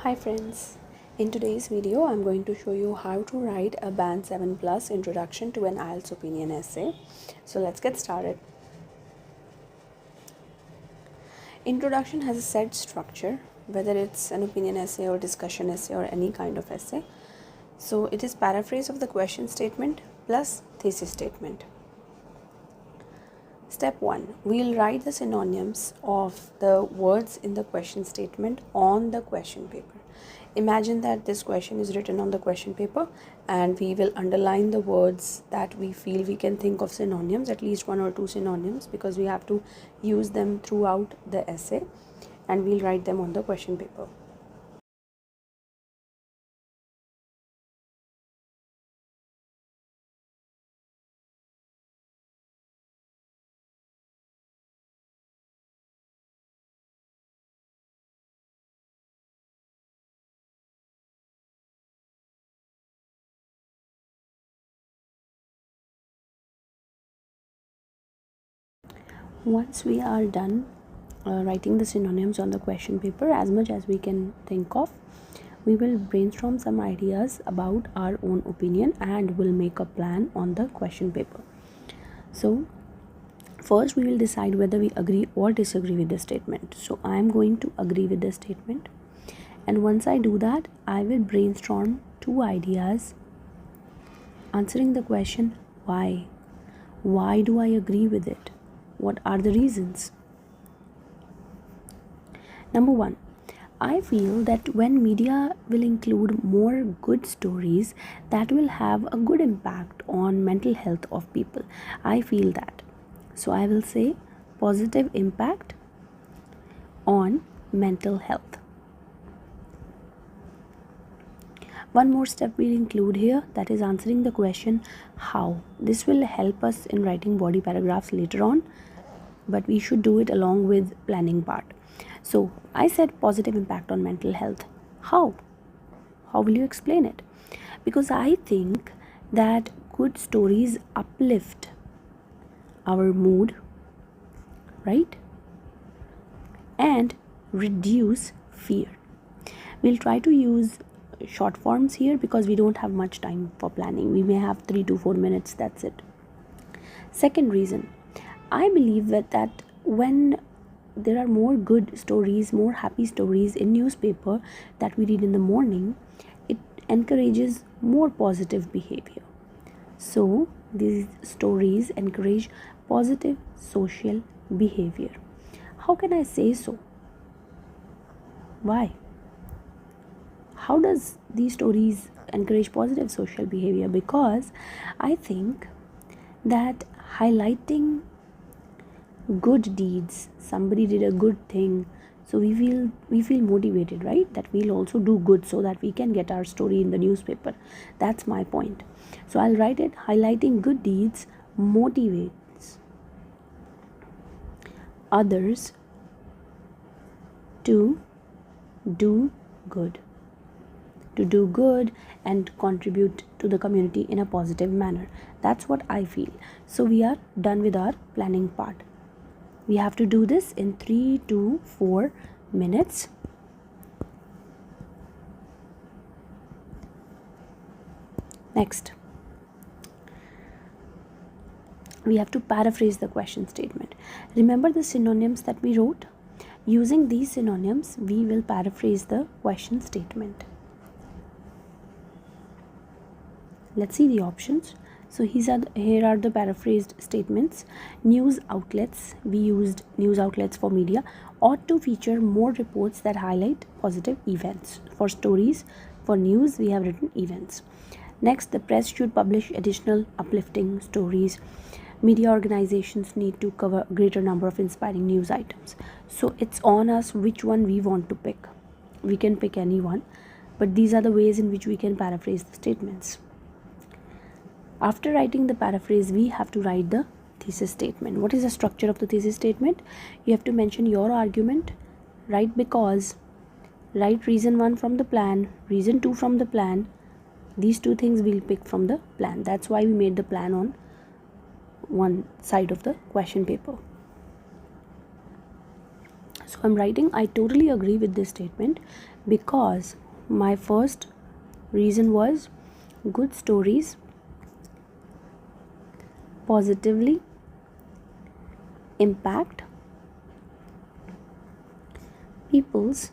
Hi friends, in today's video I'm going to show you how to write a band 7 plus introduction to an IELTS opinion essay. So let's get started. Introduction has a set structure, whether it's an opinion essay or discussion essay or any kind of essay. So it is paraphrase of the question statement plus thesis statement. Step 1. We'll write the synonyms of the words in the question statement on the question paper. Imagine that this question is written on the question paper and we will underline the words that we feel we can think of synonyms, at least one or two synonyms, because we have to use them throughout the essay, and we'll write them on the question paper. Once we are done writing the synonyms on the question paper, as much as we can think of, we will brainstorm some ideas about our own opinion and will make a plan on the question paper. So first we will decide whether we agree or disagree with the statement. So I am going to agree with the statement, and once I do that, I will brainstorm two ideas answering the question why. Why do I agree with it? What are the reasons? Number 1, I feel that when media will include more good stories, that will have a good impact on mental health of people. I feel that. So I will say positive impact on mental health. One more step we'll include here, that is answering the question how. This will help us in writing body paragraphs later on, but we should do it along with planning part. So I said positive impact on mental health. How? How will you explain it? Because I think that good stories uplift our mood, right? And reduce fear. We'll try to use short forms here because we don't have much time for planning. We may have 3 to 4 minutes, that's it. Second reason, I believe that when there are more good stories, more happy stories in newspaper that we read in the morning, it encourages more positive behavior. So these stories encourage positive social behavior. How can I say so? Why? How does these stories encourage positive social behavior? Because I think that highlighting good deeds, somebody did a good thing, so we feel motivated, right? That we'll also do good so that we can get our story in the newspaper. That's my point. So I'll write it, highlighting good deeds motivates others to do good. To do good and contribute to the community in a positive manner. That's what I feel. So we are done with our planning part. We have to do this in 3 to 4 minutes. Next, we have to paraphrase the question statement. Remember the synonyms that we wrote? Using these synonyms, we will paraphrase the question statement. Let's see the options. So here are the paraphrased statements. News outlets, we used news outlets for media, ought to feature more reports that highlight positive events. For stories, for news, we have written events. Next, the press should publish additional uplifting stories. Media organizations need to cover a greater number of inspiring news items. So it's on us which one we want to pick. We can pick any one, but these are the ways in which we can paraphrase the statements. After writing the paraphrase, we have to write the thesis statement. What is the structure of the thesis statement? You have to mention your argument, write because, write reason 1 from the plan, reason 2 from the plan. These two things we'll pick from the plan. That's why we made the plan on one side of the question paper. So I'm writing, I totally agree with this statement, because my first reason was good stories positively impact people's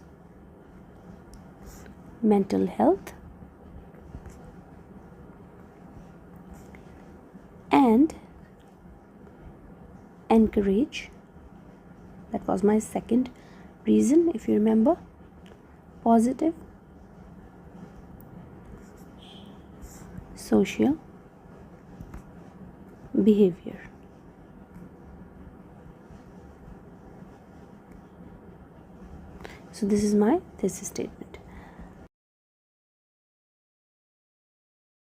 mental health and encourage, that was my second reason, if you remember, positive social behavior. So this is my thesis statement.